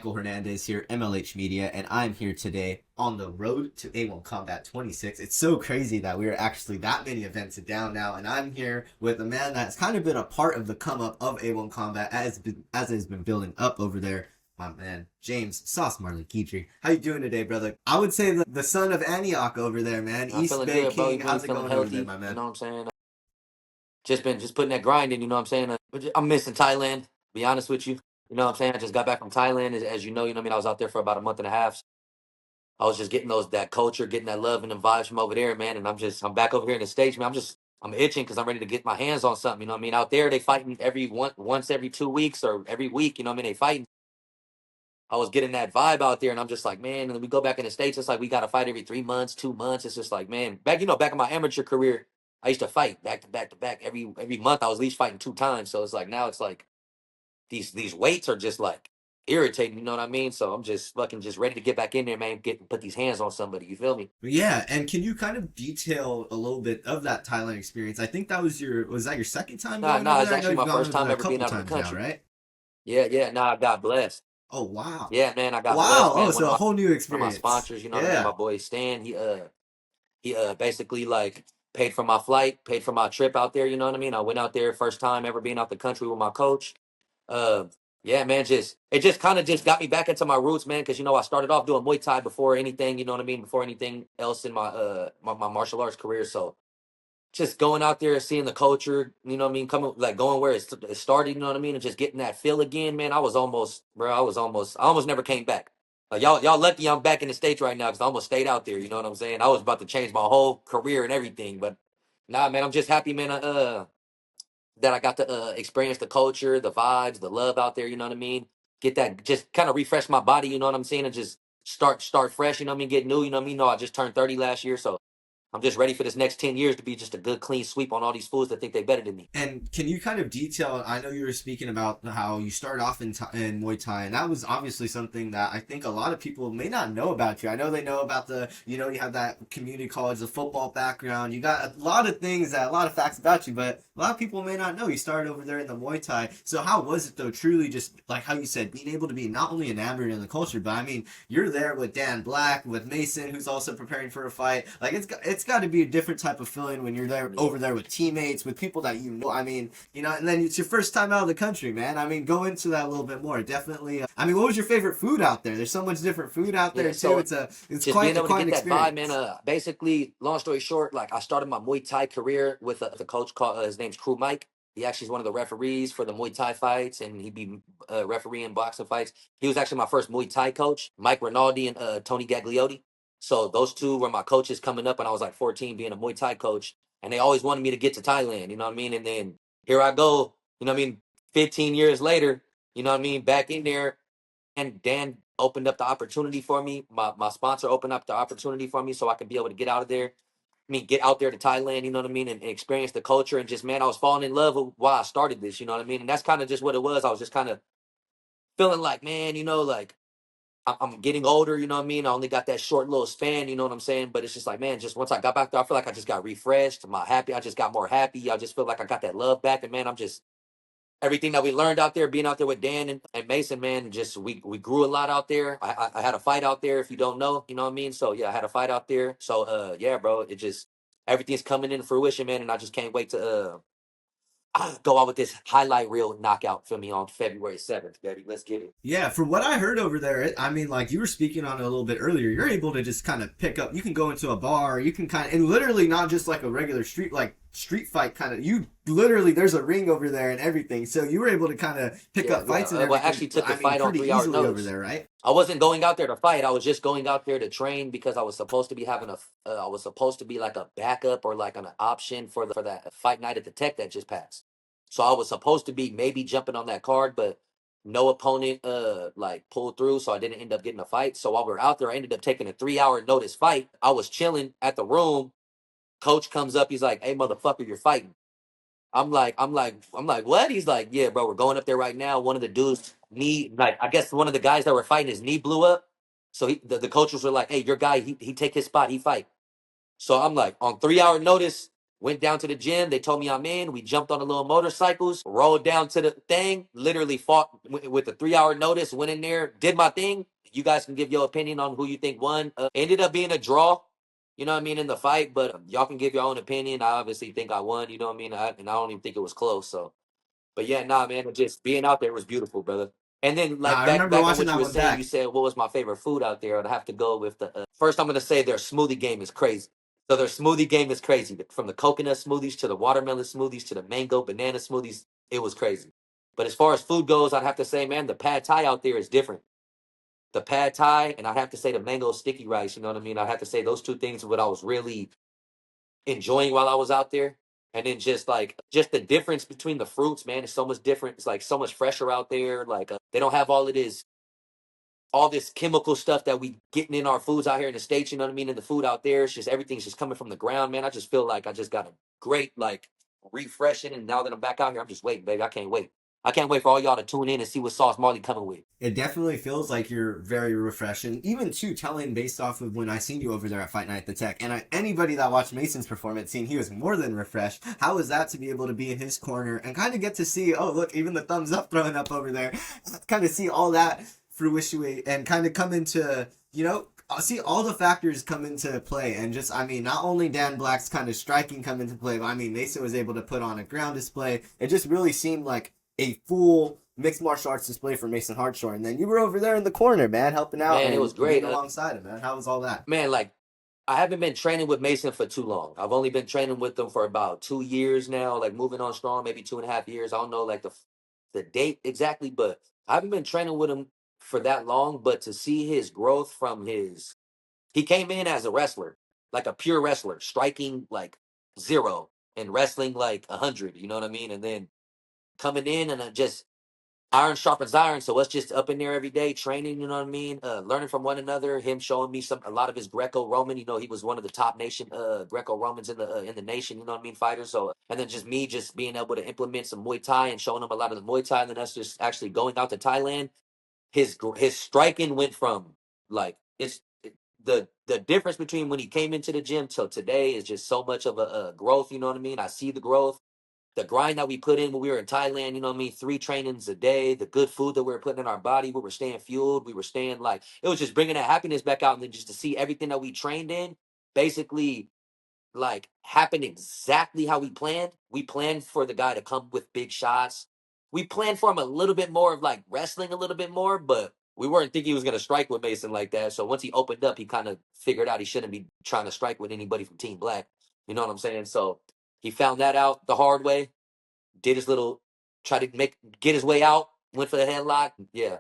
Michael Hernandez here, MLH Media, and I'm here today on the road to A1 Combat 26. It's so crazy that we are actually that many events down now, and I'm here with a man that's kind of been a part of the come up of A1 Combat as it has been building up over there. My man, James Sauce Marley Guidry. How you doing today, brother? I would say the son of Antioch over there, man. I'm East feeling Bay good, bro. King. You feel me? How's it Feeling going over there, healthy. my You man? know what I'm saying? Just putting that grind in. You know what I'm saying? I'm missing Thailand. Be honest with you. You know what I'm saying? I just got back from Thailand, as you know. You know what I mean? I was out there for about a month and a half. I was just getting that culture, getting that love and the vibes from over there, man. And I'm back over here in the States, man. I'm itching because I'm ready to get my hands on something. You know what I mean? Out there, they fighting once every 2 weeks or every week. You know what I mean? They fighting. I was getting that vibe out there, and I'm just like, man. And then we go back in the States. It's like we got to fight every 3 months, 2 months. It's just like, man, back in my amateur career, I used to fight back to back to back every month. I was at least fighting 2 times. So it's like now it's like these weights are just like irritating. You know what I mean? So I'm just fucking just ready to get back in there, man. Put these hands on somebody. You feel me? Yeah, and can you kind of detail a little bit of that Thailand experience? I think that was that your second time Nah, going nah. over It's there? I know actually you've my gone first over time there a ever being couple out of the times now, country. right? Yeah, yeah. Nah, I got blessed. Oh wow. Yeah, man, I got Wow. blessed, Oh, man. so a whole new One of my experience. sponsors, you know what I mean? Yeah. My boy Stan, he basically like paid for my flight, paid for my trip out there, you know what I mean? I went out there first time ever being out the country with my coach. Uh yeah, man, it just kind of just got me back into my roots, man, because you know I started off doing Muay Thai before anything, you know what I mean, before anything else in my martial arts career. So just going out there, seeing the culture, you know what I mean, coming like going where it started, you know what I mean, and just getting that feel again, man. I almost never came back. Like y'all lucky I'm back in the States right now because I almost stayed out there. You know what I'm saying? I was about to change my whole career and everything, but nah, man, I'm just happy, man. That I got to experience the culture, the vibes, the love out there. You know what I mean? Get that, just kind of refresh my body. You know what I'm saying? And just start fresh. You know what I mean? Get new. You know what I mean? No, I just turned 30 last year, so I'm just ready for this next 10 years to be just a good, clean sweep on all these fools that think they better than me. And can you kind of detail? I know you were speaking about how you started off in Muay Thai, and that was obviously something that I think a lot of people may not know about you. I know they know about you have that community college, the football background. You got a lot of things, a lot of facts about you, but a lot of people may not know. You started over there in the Muay Thai. So how was it though? Truly, just like how you said, being able to be not only enamored in the culture, but I mean, you're there with Dan Black, with Mason, who's also preparing for a fight. Like it's got to be a different type of feeling when you're there Yeah. over there with teammates, with people that you know. I mean, and then it's your first time out of the country, man. I mean, go into that a little bit more. Definitely. I mean, what was your favorite food out there? There's so much different food out Yeah, there too. so It's just being able to quite an get that vibe, man. experience. Basically, long story short, like I started my Muay Thai career with the coach called his name's Crew Mike. He actually is one of the referees for the Muay Thai fights, and he'd be refereeing boxing fights. He was actually my first Muay Thai coach, Mike Rinaldi and Tony Gagliotti. So those two were my coaches coming up when I was like 14, being a Muay Thai coach, and they always wanted me to get to Thailand. You know what I mean? And then here I go. You know what I mean? 15 years later, you know what I mean? Back in there, and Dan opened up the opportunity for me. My sponsor opened up the opportunity for me so I could be able to get out of there. I mean, get out there to Thailand, you know what I mean, and experience the culture. And just, man, I was falling in love with why I started this, you know what I mean? And that's kind of just what it was. I was just kind of feeling like, man, like I'm getting older, you know what I mean? I only got that short little span, you know what I'm saying? But it's just like, man, just once I got back there, I feel like I just got refreshed. I just got more happy. I just feel like I got that love back. And man, I'm just everything that we learned out there, being out there with Dan and Mason, man, just we grew a lot out there. I had a fight out there, if you don't know, you know what I mean? So yeah, I had a fight out there. So yeah, bro, it just everything's coming into fruition, man, and I just can't wait to go out with this highlight reel knockout for me on February 7th, baby. Let's get it. Yeah, from what I heard over there, I mean, like you were speaking on it a little bit earlier, you're able to just kind of pick up. You can go into a bar, you can kind of, and literally not just like a regular street fight kind of. You literally there's a ring over there and everything, so you were able to kind of pick Yeah, up yeah. fights and Well, I everything. actually took the I mean, fight on pretty 3 hour easily over notice. there, right? I wasn't going out there to fight. I was just going out there to train because I was supposed to be having I was supposed to be like a backup or like an option for that fight night at the Tech that just passed. So I was supposed to be maybe jumping on that card, but no opponent like pulled through, so I didn't end up getting a fight. So while we are out there, I ended up taking a 3 hour notice fight. I was chilling at the room. Coach comes up, he's like, "Hey, motherfucker, you're fighting." I'm like, what? He's like, yeah, bro, we're going up there right now. One of the dudes knee, like, I guess one of the guys that were fighting, his knee blew up. So the coaches were like, hey, your guy, he take his spot, he fight. So I'm like, on 3 hour notice, Went down to the gym. They told me I'm in. We jumped on the little motorcycles, rolled down to the thing, literally fought with a 3 hour notice, went in there, did my thing. You guys can give your opinion on who you think won. Ended up being a draw, you know what I mean, in the fight, but y'all can give your own opinion. I obviously think I won, you know what I mean? And I don't even think it was close. So, but yeah, nah, man, just being out there was beautiful, brother. And then, Nah, like, I back remember back on watching what you that were one saying, you back. said what was my favorite food out there. I'd have to go with the first. I'm gonna say their smoothie game is crazy. So their smoothie game is crazy. From the coconut smoothies to the watermelon smoothies to the mango banana smoothies, it was crazy. But as far as food goes, I'd have to say, man, the pad thai out there is different. The pad thai, and I'd have to say the mango sticky rice. You know what I mean? I'd have to say those two things are what I was really enjoying while I was out there. And then just the difference between the fruits, man, is so much different. It's like so much fresher out there. Like they don't have all this chemical stuff that we getting in our foods out here in the States, you know what I mean? And the food out there, it's just everything's just coming from the ground, man. I just feel like I just got a great like refreshing. And now that I'm back out here, I'm just waiting, baby. I can't wait. I can't wait for all y'all to tune in and see what sauce Marley coming with. It definitely feels like you're very refreshing. Even too telling based off of when I seen you over there at Fight Night at the Tech. And anybody that watched Mason's performance seen he was more than refreshed. How was that to be able to be in his corner and kind of get to see, oh look, even the thumbs up throwing up over there, kind of see all that fruition and kind of come into, see all the factors come into play. And just, I mean, not only Dan Black's kind of striking come into play, but I mean, Mason was able to put on a ground display. It just really seemed like a full mixed martial arts display for Mason Hardshore. And then you were over there in the corner, man, helping out Man, it and was great. being alongside him, man. How was all that? Man, like I haven't been training with Mason for too long. I've only been training with him for about 2 years now, like moving on strong, maybe 2.5 years. I don't know like the date exactly, but I haven't been training with him for that long. But to see his growth from he came in as a wrestler, like a pure wrestler, striking like zero and wrestling like 100. You know what I mean? And then coming in and just iron sharpens iron. So us just up in there every day training, you know what I mean? Learning from one another, him showing me a lot of his Greco-Roman, you know, he was one of the top nation Greco-Romans in the nation, you know what I mean, fighters. So and then just me just being able to implement some Muay Thai and showing him a lot of the Muay Thai, and then us just actually going out to Thailand. His striking went from like the difference between when he came into the gym till today is just so much of a growth, you know what I mean? I see the growth, the grind that we put in when we were in Thailand, you know what I mean? 3 trainings a day, the good food that we were putting in our body, we were staying fueled, we were staying like, it was just bringing that happiness back out. And then just to see everything that we trained in basically like happened exactly how we planned. We planned for the guy to come with big shots. We planned for him a little bit more of like wrestling a little bit more, but we weren't thinking he was going to strike with Mason like that. So once he opened up, he kind of figured out he shouldn't be trying to strike with anybody from Team Black. You know what I'm saying? So he found that out the hard way, did his little, try to get his way out, went for the headlock. Yeah,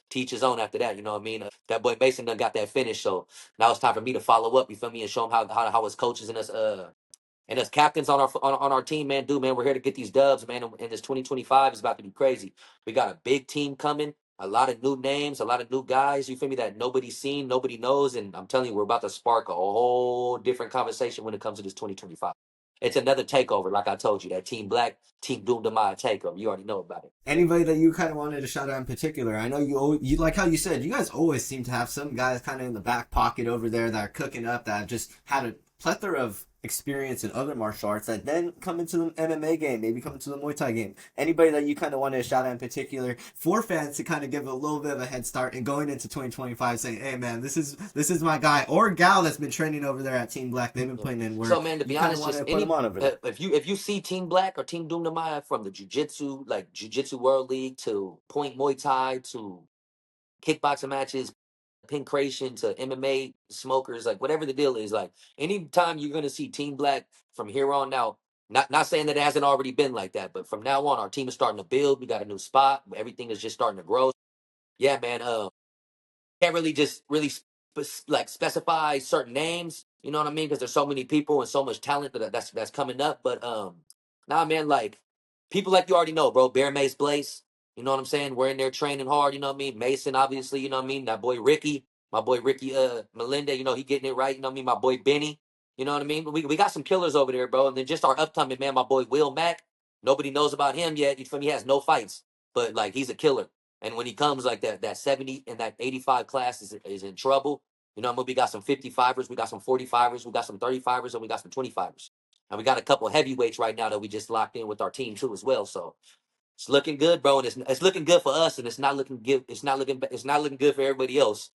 teach his own after that. You know what I mean? That boy Mason done got that finish. So now it's time for me to follow up. You feel me? And show him how his coaches and us captains on our team, man, dude, man, we're here to get these dubs, man. And this 2025 is about to be crazy. We got a big team coming, a lot of new names, a lot of new guys. You feel me? That nobody's seen, nobody knows, and I'm telling you, we're about to spark a whole different conversation when it comes to this 2025. It's another takeover, like I told you, that Team Black, Team Doom to my takeover. You already know about it. Anybody that you kind of wanted to shout out in particular? I know you like how you said, you guys always seem to have some guys kind of in the back pocket over there that are cooking up, that have just had a plethora of experience in other martial arts that then come into the MMA game, maybe come into the Muay Thai game. Anybody that you kind of wanted to shout out in particular for fans to kind of give a little bit of a head start and going into 2025 saying, hey man, this is my guy or gal that's been training over there at Team Black. They've been putting in work. So man, to be honest, just put them on over there. if you see Team Black or Team Doom to Maya from the Jiu-Jitsu World League to Point Muay Thai to kickboxing matches, pin creation to MMA smokers, like whatever the deal is, like anytime you're gonna see Team Black from here on out. Not saying that it hasn't already been like that, but from now on, our team is starting to build. We got a new spot. Everything is just starting to grow. Yeah, man. Can't really just really like specify certain names. You know what I mean? Because there's so many people and so much talent that's coming up. But nah, man, like people like you already know, bro. Bear Mace Blaze. You know what I'm saying? We're in there training hard. You know what I mean? Mason, obviously. You know what I mean? That boy Ricky, my boy Ricky, Melinda. You know he getting it right. You know what I mean? My boy Benny. You know what I mean? We got some killers over there, bro. And then just our upcoming man, my boy Will Mack. Nobody knows about him yet. You feel me? He has no fights, but like he's a killer. And when he comes like that 70 and that 85 class is in trouble. You know, we got some 55ers, we got some 45ers, we got some 35ers, and we got some 25ers. And we got a couple heavyweights right now that we just locked in with our team too as well. So it's looking good, bro, and it's looking good for us, and it's not looking good. It's not looking good for everybody else.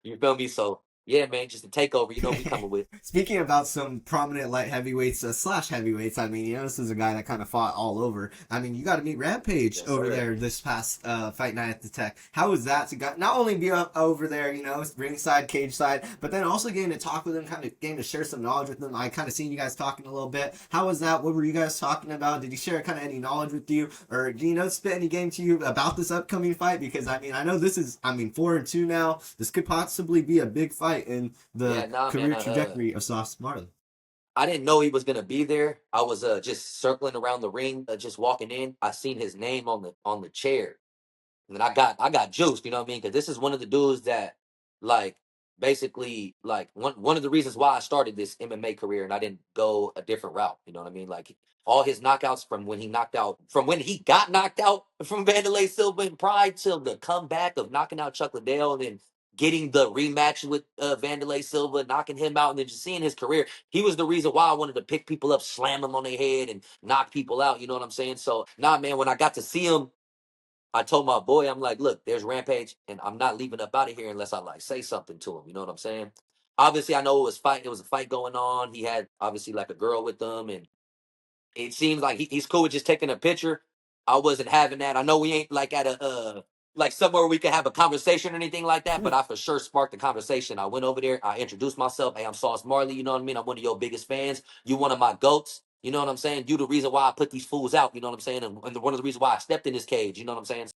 You feel me? So yeah, man, just a takeover. You know what we coming with. Speaking about some prominent light heavyweights slash heavyweights, I mean, this is a guy that kind of fought all over. I mean, you got to meet Rampage Yes, over sir. there this past fight night at the Tech. How was that to not only be up over there, ringside, cage side, but then also getting to talk with him, kind of getting to share some knowledge with him? I kind of seen you guys talking a little bit. How was that? What were you guys talking about? Did he share kind of any knowledge with you, or do spit any game to you about this upcoming fight? Because I mean, I know this is, 4-2 now. This could possibly be a big fight in Yeah, the nah, man. career trajectory of Sauce Marley. I didn't know he was gonna be there. I was just circling around the ring, just walking in. I seen his name on the chair. And then I got juiced, you know what I mean? Because this is one of the dudes that, like, basically, like, one of the reasons why I started this MMA career and I didn't go a different route. You know what I mean? Like, all his knockouts from when he got knocked out from Vandalay Silva in Pride till the comeback of knocking out Chuck Liddell and then getting the rematch with Vandalay Silva, knocking him out, and then just seeing his career. He was the reason why I wanted to pick people up, slam them on their head, and knock people out. You know what I'm saying? So, nah, man, when I got to see him, I told my boy, I'm like, look, there's Rampage, and I'm not leaving up out of here unless I like say something to him. You know what I'm saying? Obviously, I know it was a fight going on. He had obviously like a girl with him, and it seems like he's cool with just taking a picture. I wasn't having that. I know we ain't like at a like somewhere we could have a conversation or anything like that, but I for sure sparked the conversation. I went over there, I introduced myself. Hey, I'm Sauce Marley, you know what I mean? I'm one of your biggest fans. You one of my goats. You know what I'm saying? You the reason why I put these fools out, you know what I'm saying? And one of the reasons why I stepped in this cage, you know what I'm saying?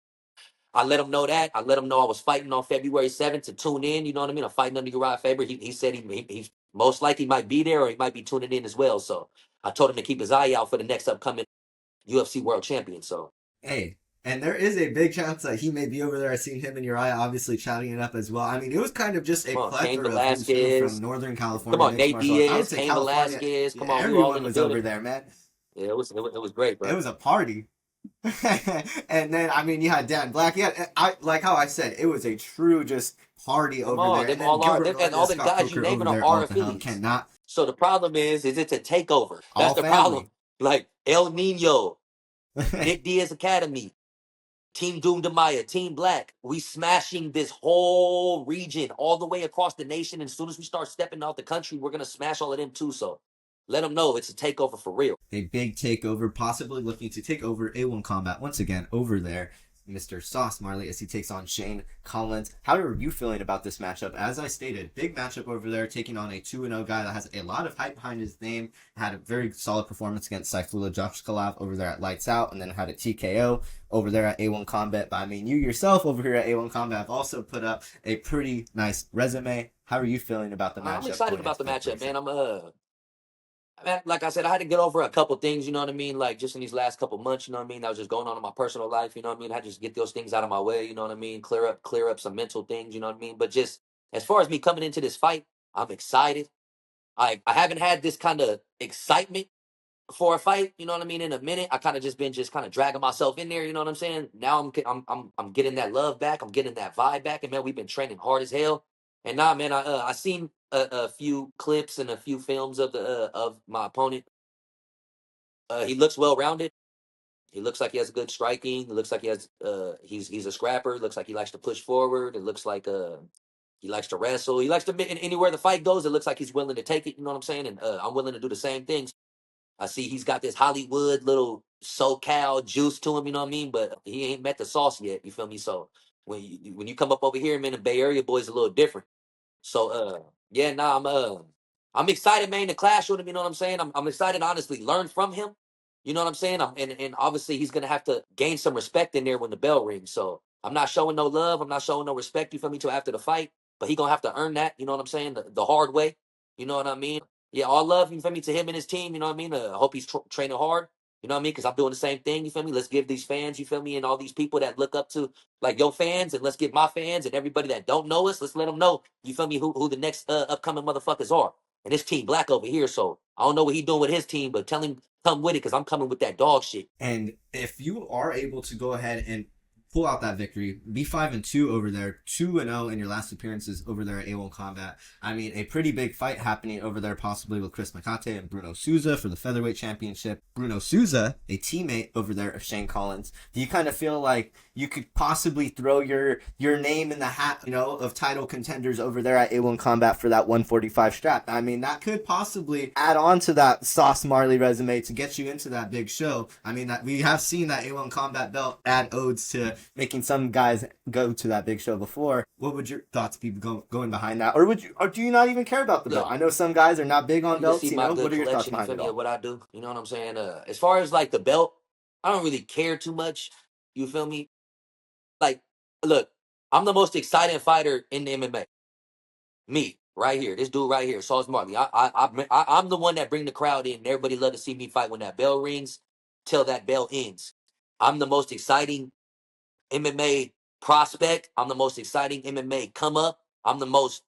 I let him know that. I let him know I was fighting on February 7th to tune in. You know what I mean? I'm fighting under Uriah Faber. He said he most likely might be there or he might be tuning in as well. So I told him to keep his eye out for the next upcoming UFC World Champion. So Hey, and there is a big chance that he may be over there. I've seen him and Uriah obviously chatting it up as well. I mean, it was kind of just a come on, Cain plethora of who's who from Velasquez. Northern Come California on, mixed Nate martial arts. I would Diaz, say Cain California, Velasquez. yeah, Come on, we all in everyone the was building. over there, man. Yeah, it was great, It bro. was a party. And then, I mean, you had Dan Black. Yeah, I like how I said it was a true just party Come over on, there. them And then all are Gilbert them, and all Melendez, the Scott guys you Coker over naming are there, all at the helm. RFEs. Cannot So the problem is it's a takeover. That's all the problem. family. Like El Nino, Nick Diaz Academy, Team Doom Demaya, Team Black. We smashing this whole region all the way across the nation. And as soon as we start stepping out the country, we're gonna smash all of them too. So let them know it's a takeover for real. A big takeover, possibly looking to take over A1 Combat once again over there. Mr. Sauce Marley as he takes on Shane Collins. How are you feeling about this matchup? As I stated, big matchup over there, taking on a 2-0 guy that has a lot of hype behind his name. Had a very solid performance against Saifullah Joshkalov over there at Lights Out, and then had a TKO over there at A1 Combat. But I mean, you yourself over here at A1 Combat have also put up a pretty nice resume. How are you feeling about the matchup? I'm excited Going about into the matchup, February man. 7th? Like I said, I had to get over a couple things, you know what I mean? Like just in these last couple months, you know what I mean? That was just going on in my personal life, you know what I mean? I had to just get those things out of my way, you know what I mean? Clear up some mental things, you know what I mean? But just as far as me coming into this fight, I'm excited. I haven't had this kind of excitement for a fight, you know what I mean, in a minute. I kind of just been just kind of dragging myself in there, you know what I'm saying? Now I'm getting that love back. I'm getting that vibe back, and man, we've been training hard as hell. And now, man, I seen a few clips and a few films of my opponent. He looks well rounded. He looks like he has good striking. It looks like he's a scrapper. It looks like he likes to push forward. It looks like he likes to wrestle. He likes to anywhere the fight goes. It looks like he's willing to take it. You know what I'm saying? And I'm willing to do the same things. I see he's got this Hollywood little SoCal juice to him, you know what I mean? But he ain't met the sauce yet, you feel me? So when you come up over here, man, the Bay Area boys a little different. So yeah, nah, I'm excited, man, to clash with him, you know what I'm saying? I'm excited to honestly learn from him. You know what I'm saying? And obviously he's gonna have to gain some respect in there when the bell rings. So I'm not showing no love, I'm not showing no respect, you feel me, till after the fight. But he gonna have to earn that, you know what I'm saying? The hard way. You know what I mean? Yeah, all love, you feel me, to him and his team, you know what I mean? I hope he's training hard. You know what I mean? Because I'm doing the same thing. You feel me? Let's give these fans, you feel me, and all these people that look up to like your fans, and let's give my fans and everybody that don't know us, let's let them know, you feel me, who the next upcoming motherfuckers are. And this team Black over here, so I don't know what he doing with his team, but tell him come with it because I'm coming with that dog shit. And if you are able to go ahead and pull out that victory, be 5-2 over there, 2-0 in your last appearances over there at A1 Combat. I mean, a pretty big fight happening over there, possibly with Chris Makate and Bruno Souza for the featherweight championship. Bruno Souza, a teammate over there of Shane Collins. Do you kind of feel like you could possibly throw your name in the hat, of title contenders over there at A1 Combat for that 145 strap? I mean, that could possibly add on to that Sauce Marley resume to get you into that big show. I mean, that we have seen that A1 Combat belt add odes to making some guys go to that big show before. What would your thoughts be going behind that? Or do you not even care about the belt? I know some guys are not big on belts. See my good what are your thoughts collection, behind you it feel me, all? of what I do. You know what I'm saying? As far as like the belt, I don't really care too much. You feel me? Like, look, I'm the most exciting fighter in the MMA. Me, right here, this dude right here, Sauce Marley. I'm the one that bring the crowd in. Everybody love to see me fight when that bell rings, till that bell ends. I'm the most exciting MMA prospect. I'm the most exciting MMA come up. I'm the most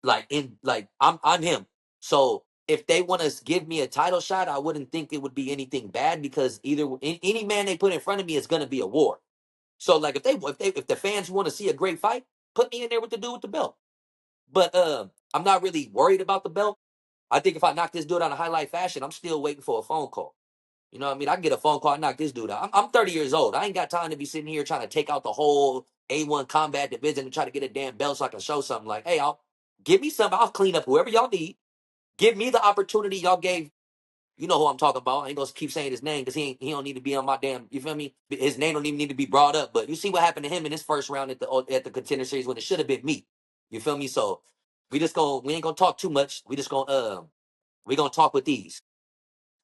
I'm him. So if they want to give me a title shot, I wouldn't think it would be anything bad because any man they put in front of me is gonna be a war. So like if the fans want to see a great fight, put me in there with the dude with the belt. But I'm not really worried about the belt. I think if I knock this dude out in highlight fashion, I'm still waiting for a phone call. You know what I mean? I can get a phone call, I knock this dude out. I'm 30 years old. I ain't got time to be sitting here trying to take out the whole A1 combat division and try to get a damn belt so I can show something like, hey, I'll give me something. I'll clean up whoever y'all need. Give me the opportunity y'all gave. You know who I'm talking about. I ain't gonna keep saying his name because he don't need to be on my damn. You feel me? His name don't even need to be brought up. But you see what happened to him in his first round at the contender series when it should have been me. You feel me? So we ain't gonna talk too much. We gonna talk with these.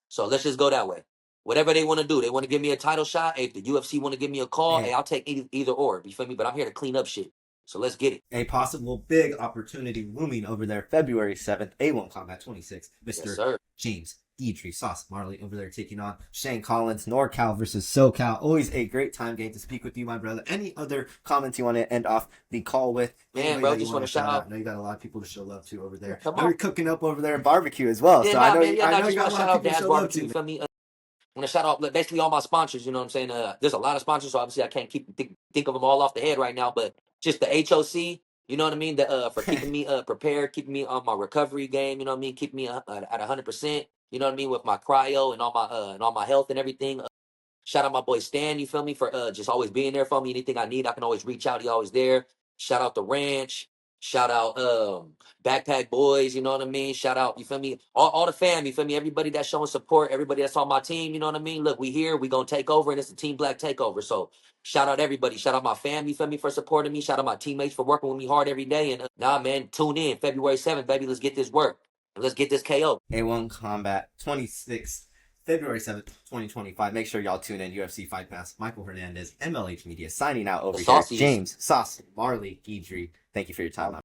So let's just go that way. Whatever they want to do, they want to give me a title shot. Hey, if the UFC want to give me a call, hey, I'll take either or. You feel me? But I'm here to clean up shit. So let's get it. A possible big opportunity looming over there February 7th, A1 Combat 26. Mr. Yes, sir. James Deidre Sauce Marley over there taking on Shane Collins, NorCal versus SoCal. Always a great time getting to speak with you, my brother. Any other comments you want to end off the call with? Man, bro, just want to shout out. I know you got a lot of people to show love to over there. Come I know on. you're cooking up over there at barbecue as well. Yeah, so nah, I know, man, yeah, I nah, know you just got want a to lot shout of out people to Dad's show love Barbecue. to. You feel me? I want to shout out basically all my sponsors. You know what I'm saying? There's a lot of sponsors, so obviously I can't think of them all off the head right now. But just the HOC, you know what I mean? For keeping me prepared, keeping me on my recovery game. You know what I mean? Keeping me at 100%. You know what I mean? With my cryo and all my health and everything. Shout out my boy Stan, you feel me, for just always being there for me. Anything I need, I can always reach out. He always there. Shout out the ranch. Shout out Backpack Boys, you know what I mean? Shout out, you feel me? All the fam, you feel me? Everybody that's showing support, everybody that's on my team, you know what I mean? Look, we here, we gonna take over, and it's the Team Black takeover. So shout out everybody. Shout out my fam, you feel me, for supporting me. Shout out my teammates for working with me hard every day. And nah, man, tune in February 7th, baby. Let's get this work. And let's get this KO. A1 Combat 26. February 7th, 2025. Make sure y'all tune in. UFC Fight Pass. Michael Hernandez, MLH Media, signing out over The here. saucies. James, Sauce, Marley, Deidre. Thank you for your time.